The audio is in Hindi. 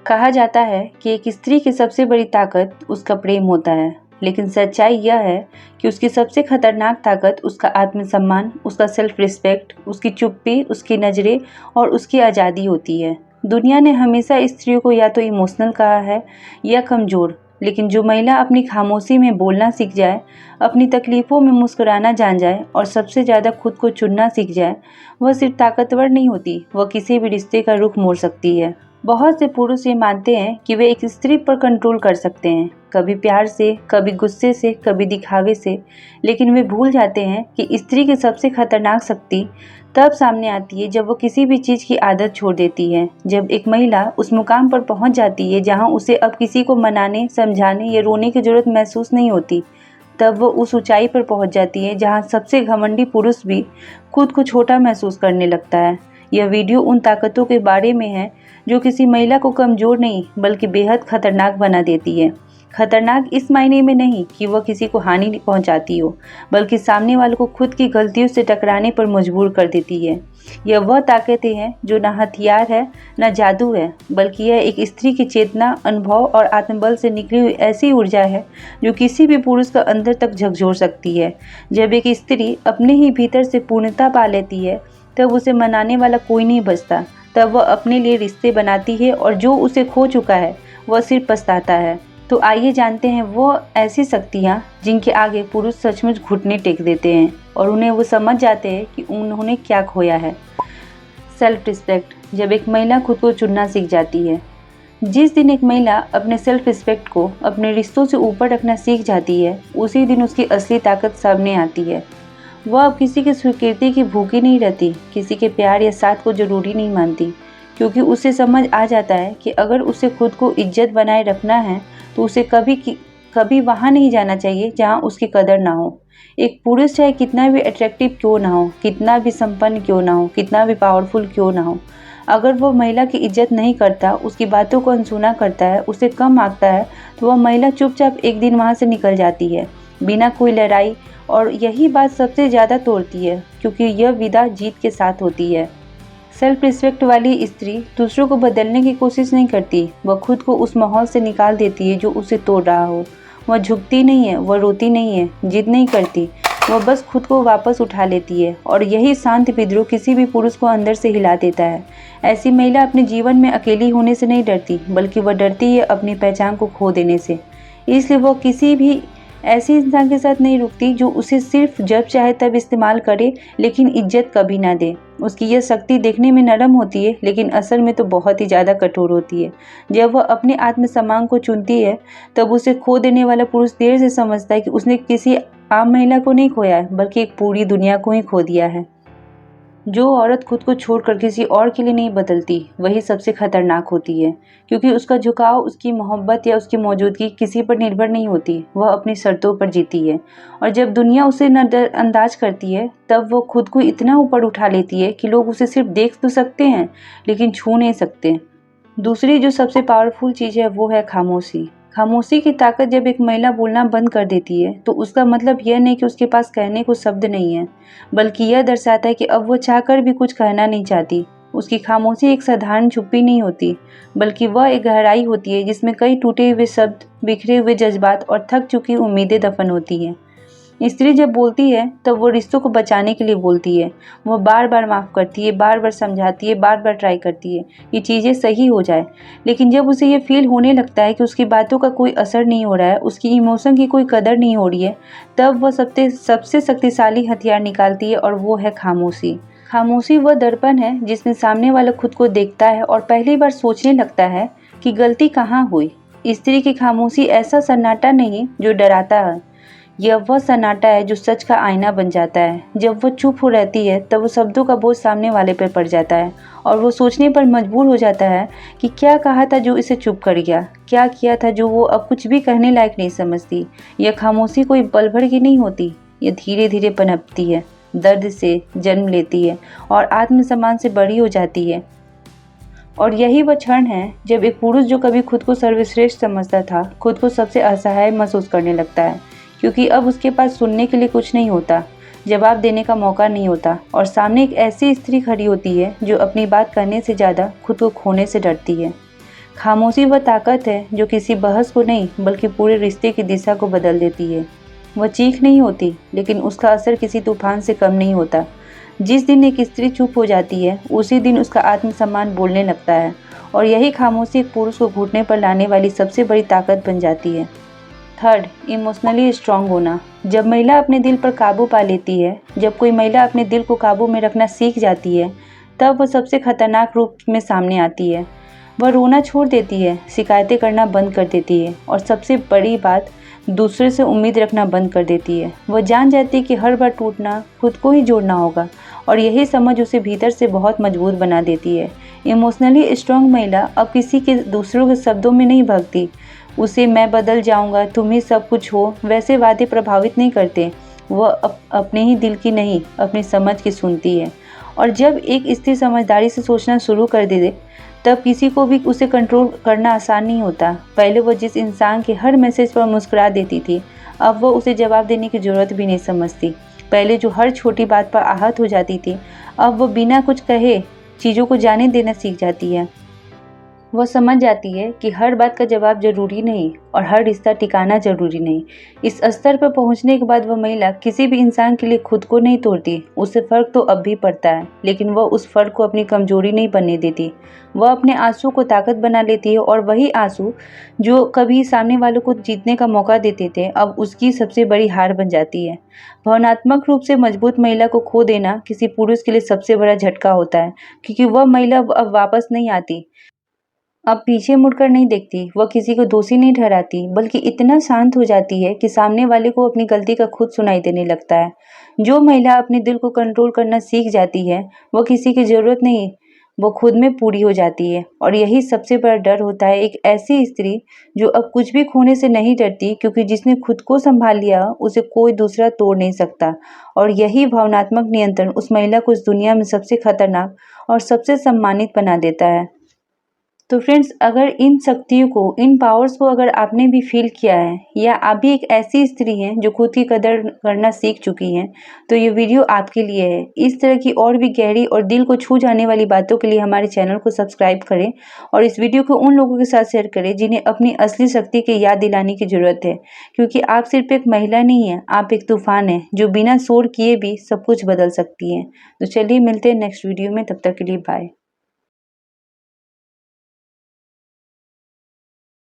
कहा जाता है कि एक स्त्री की सबसे बड़ी ताकत उसका प्रेम होता है, लेकिन सच्चाई यह है कि उसकी सबसे खतरनाक ताकत उसका आत्मसम्मान, उसका सेल्फ रिस्पेक्ट, उसकी चुप्पी, उसकी नज़रें और उसकी आज़ादी होती है। दुनिया ने हमेशा स्त्रियों को या तो इमोशनल कहा है या कमज़ोर, लेकिन जो महिला अपनी खामोशी में बोलना सीख जाए, अपनी तकलीफ़ों में मुस्कुराना जान जाए और सबसे ज़्यादा खुद को चुनना सीख जाए, वह सिर्फ ताकतवर नहीं होती, वह किसी भी रिश्ते का रुख मोड़ सकती है। बहुत से पुरुष ये मानते हैं कि वे एक स्त्री पर कंट्रोल कर सकते हैं, कभी प्यार से, कभी गुस्से से, कभी दिखावे से, लेकिन वे भूल जाते हैं कि स्त्री की सबसे खतरनाक शक्ति तब सामने आती है जब वो किसी भी चीज़ की आदत छोड़ देती है। जब एक महिला उस मुकाम पर पहुंच जाती है जहां उसे अब किसी को मनाने, समझाने या रोने की जरूरत महसूस नहीं होती, तब वो उस ऊंचाई पर पहुंच जाती है जहां सबसे घमंडी पुरुष भी खुद को छोटा महसूस करने लगता है। यह वीडियो उन ताकतों के बारे में है जो किसी महिला को कमज़ोर नहीं बल्कि बेहद खतरनाक बना देती है। खतरनाक इस मायने में नहीं कि वह किसी को हानि पहुंचाती हो, बल्कि सामने वाले को खुद की गलतियों से टकराने पर मजबूर कर देती है। यह वह ताकतें हैं जो न हथियार है, न जादू है, बल्कि यह एक स्त्री की चेतना, अनुभव और आत्मबल से निकली हुई ऐसी ऊर्जा है जो किसी भी पुरुष का अंदर तक झकझोर सकती है। जब एक स्त्री अपने ही भीतर से पूर्णता पा लेती है, तब उसे मनाने वाला कोई नहीं बचता। तब वह अपने लिए रिश्ते बनाती है और जो उसे खो चुका है वह सिर्फ पछताता है। तो आइए जानते हैं वो ऐसी शक्तियाँ जिनके आगे पुरुष सचमुच घुटने टेक देते हैं और उन्हें वो समझ जाते हैं कि उन्होंने क्या खोया है। Self respect. जब एक महिला खुद को चुनना सीख जाती है। जिस दिन एक महिला अपने सेल्फ रिस्पेक्ट को अपने रिश्तों से ऊपर रखना सीख जाती है, उसी दिन उसकी असली ताकत सामने आती है। वह अब किसी की स्वीकृति की भूखी नहीं रहती, किसी के प्यार या साथ को जरूरी नहीं मानती, क्योंकि उसे समझ आ जाता है कि अगर उसे खुद को इज्जत बनाए रखना है तो उसे कभी वहाँ नहीं जाना चाहिए जहाँ उसकी कदर ना हो। एक पुरुष चाहे कितना भी अट्रैक्टिव क्यों ना हो, कितना भी संपन्न क्यों ना हो, कितना भी पावरफुल क्यों ना हो, अगर वह महिला की इज्जत नहीं करता, उसकी बातों को अनसुना करता है, उसे कम आंकता है, तो वह महिला चुपचाप एक दिन वहाँ से निकल जाती है बिना कोई लड़ाई। और यही बात सबसे ज़्यादा तोड़ती है, क्योंकि यह विदा जीत के साथ होती है। सेल्फ रिस्पेक्ट वाली स्त्री दूसरों को बदलने की कोशिश नहीं करती, वह खुद को उस माहौल से निकाल देती है जो उसे तोड़ रहा हो। वह झुकती नहीं है, वह रोती नहीं है, जिद नहीं करती, वह बस खुद को वापस उठा लेती है। और यही शांत विद्रोह किसी भी पुरुष को अंदर से हिला देता है। ऐसी महिला अपने जीवन में अकेली होने से नहीं डरती, बल्कि वह डरती है अपनी पहचान को खो देने से। इसलिए वह किसी भी ऐसे इंसान के साथ नहीं रुकती जो उसे सिर्फ जब चाहे तब इस्तेमाल करे, लेकिन इज्जत कभी ना दे। उसकी यह शक्ति देखने में नरम होती है, लेकिन असल में तो बहुत ही ज़्यादा कठोर होती है। जब वह अपने आत्मसम्मान को चुनती है, तब उसे खो देने वाला पुरुष देर से समझता है कि उसने किसी आम महिला को नहीं खोया है, बल्कि एक पूरी दुनिया को ही खो दिया है। जो औरत खुद को छोड़कर किसी और के लिए नहीं बदलती, वही सबसे खतरनाक होती है, क्योंकि उसका झुकाव, उसकी मोहब्बत या उसकी मौजूदगी किसी पर निर्भर नहीं होती, वह अपनी शर्तों पर जीती है। और जब दुनिया उसे नज़रअंदाज करती है, तब वो खुद को इतना ऊपर उठा लेती है कि लोग उसे सिर्फ देख तो सकते हैं, लेकिन छू नहीं सकते। दूसरी जो सबसे पावरफुल चीज़ है वो है खामोशी। खामोशी की ताकत। जब एक महिला बोलना बंद कर देती है, तो उसका मतलब यह नहीं कि उसके पास कहने को शब्द नहीं है, बल्कि यह दर्शाता है कि अब वो चाहकर भी कुछ कहना नहीं चाहती। उसकी खामोशी एक साधारण चुप्पी नहीं होती, बल्कि वह एक गहराई होती है जिसमें कई टूटे हुए शब्द, बिखरे हुए जज्बात और थक चुकी उम्मीदें दफन होती हैं। स्त्री जब बोलती है, तब वो रिश्तों को बचाने के लिए बोलती है। वह बार बार माफ़ करती है, बार बार समझाती है, बार बार ट्राई करती है कि चीज़ें सही हो जाए। लेकिन जब उसे ये फील होने लगता है कि उसकी बातों का कोई असर नहीं हो रहा है, उसकी इमोशन की कोई कदर नहीं हो रही है, तब वह सबसे शक्तिशाली हथियार निकालती है, और वो है खामोशी। खामोशी वह दर्पण है जिसमें सामने वाला खुद को देखता है और पहली बार सोचने लगता है कि गलती कहाँ हुई। स्त्री की खामोशी ऐसा सन्नाटा नहीं जो डराता है, यह वह सन्नाटा है जो सच का आईना बन जाता है। जब वह चुप हो रहती है, तब वो शब्दों का बोझ सामने वाले पर पड़ जाता है और वो सोचने पर मजबूर हो जाता है कि क्या कहा था जो इसे चुप कर गया, क्या किया था जो वो अब कुछ भी कहने लायक नहीं समझती। यह खामोशी कोई पल भर की नहीं होती, यह धीरे धीरे पनपती है, दर्द से जन्म लेती है और आत्मसम्मान से बड़ी हो जाती है। और यही वह क्षण है जब एक पुरुष जो कभी खुद को सर्वश्रेष्ठ समझता था, खुद को सबसे असहाय महसूस करने लगता है, क्योंकि अब उसके पास सुनने के लिए कुछ नहीं होता, जवाब देने का मौका नहीं होता, और सामने एक ऐसी स्त्री खड़ी होती है जो अपनी बात करने से ज़्यादा खुद को खोने से डरती है। खामोशी वह ताकत है जो किसी बहस को नहीं बल्कि पूरे रिश्ते की दिशा को बदल देती है। वह चीख नहीं होती, लेकिन उसका असर किसी तूफान से कम नहीं होता। जिस दिन एक स्त्री चुप हो जाती है, उसी दिन उसका आत्मसम्मान बोलने लगता है, और यही खामोशी एक पुरुष को घुटने पर लाने वाली सबसे बड़ी ताकत बन जाती है। थर्ड, इमोशनली स्ट्रांग होना। जब महिला अपने दिल पर काबू पा लेती है, जब कोई महिला अपने दिल को काबू में रखना सीख जाती है, तब वह सबसे खतरनाक रूप में सामने आती है। वह रोना छोड़ देती है, शिकायतें करना बंद कर देती है, और सबसे बड़ी बात, दूसरे से उम्मीद रखना बंद कर देती है। वह जान जाती है कि हर बार टूटना खुद को ही जोड़ना होगा, और यही समझ उसे भीतर से बहुत मजबूत बना देती है। इमोशनली स्ट्रांग महिला अब किसी के दूसरों के शब्दों में नहीं भागती। उसे मैं बदल जाऊंगा, तुम ही सब कुछ हो, वैसे वादे प्रभावित नहीं करते। वह अपने ही दिल की नहीं, अपनी समझ की सुनती है। और जब एक स्त्री समझदारी से सोचना शुरू कर दे, तब किसी को भी उसे कंट्रोल करना आसान नहीं होता। पहले वह जिस इंसान के हर मैसेज पर मुस्कुरा देती थी, अब वह उसे जवाब देने की जरूरत भी नहीं समझती। पहले जो हर छोटी बात पर आहत हो जाती थी, अब वह बिना कुछ कहे चीज़ों को जाने देना सीख जाती है। वह समझ जाती है कि हर बात का जवाब जरूरी नहीं और हर रिश्ता टिकाना जरूरी नहीं। इस स्तर पर पहुंचने के बाद वह महिला किसी भी इंसान के लिए खुद को नहीं तोड़ती। उसे फर्क तो अब भी पड़ता है, लेकिन वह उस फर्क को अपनी कमजोरी नहीं बनने देती। वह अपने आंसू को ताकत बना लेती है, और वही आंसू जो कभी सामने वालों को जीतने का मौका देते थे, अब उसकी सबसे बड़ी हार बन जाती है। भावनात्मक रूप से मजबूत महिला को खो देना किसी पुरुष के लिए सबसे बड़ा झटका होता है, क्योंकि वह महिला अब वापस नहीं आती, अब पीछे मुड़कर नहीं देखती। वह किसी को दोषी नहीं ठहराती, बल्कि इतना शांत हो जाती है कि सामने वाले को अपनी गलती का खुद सुनाई देने लगता है। जो महिला अपने दिल को कंट्रोल करना सीख जाती है, वह किसी की जरूरत नहीं, वो खुद में पूरी हो जाती है। और यही सबसे बड़ा डर होता है एक ऐसी स्त्री जो अब कुछ भी खोने से नहीं डरती, क्योंकि जिसने खुद को संभाल लिया उसे कोई दूसरा तोड़ नहीं सकता। और यही भावनात्मक नियंत्रण उस महिला को इस दुनिया में सबसे खतरनाक और सबसे सम्मानित बना देता है। तो फ्रेंड्स, अगर इन शक्तियों को, इन पावर्स को अगर आपने भी फील किया है, या आप भी एक ऐसी स्त्री हैं जो खुद की कदर करना सीख चुकी हैं, तो ये वीडियो आपके लिए है। इस तरह की और भी गहरी और दिल को छू जाने वाली बातों के लिए हमारे चैनल को सब्सक्राइब करें, और इस वीडियो को उन लोगों के साथ शेयर करें जिन्हें अपनी असली शक्ति की याद दिलाने की जरूरत है। क्योंकि आप सिर्फ एक महिला नहीं है, आप एक तूफान है जो बिना शोर किए भी सब कुछ बदल सकती है। तो चलिए मिलते हैं नेक्स्ट वीडियो में, तब तक के लिए बाय।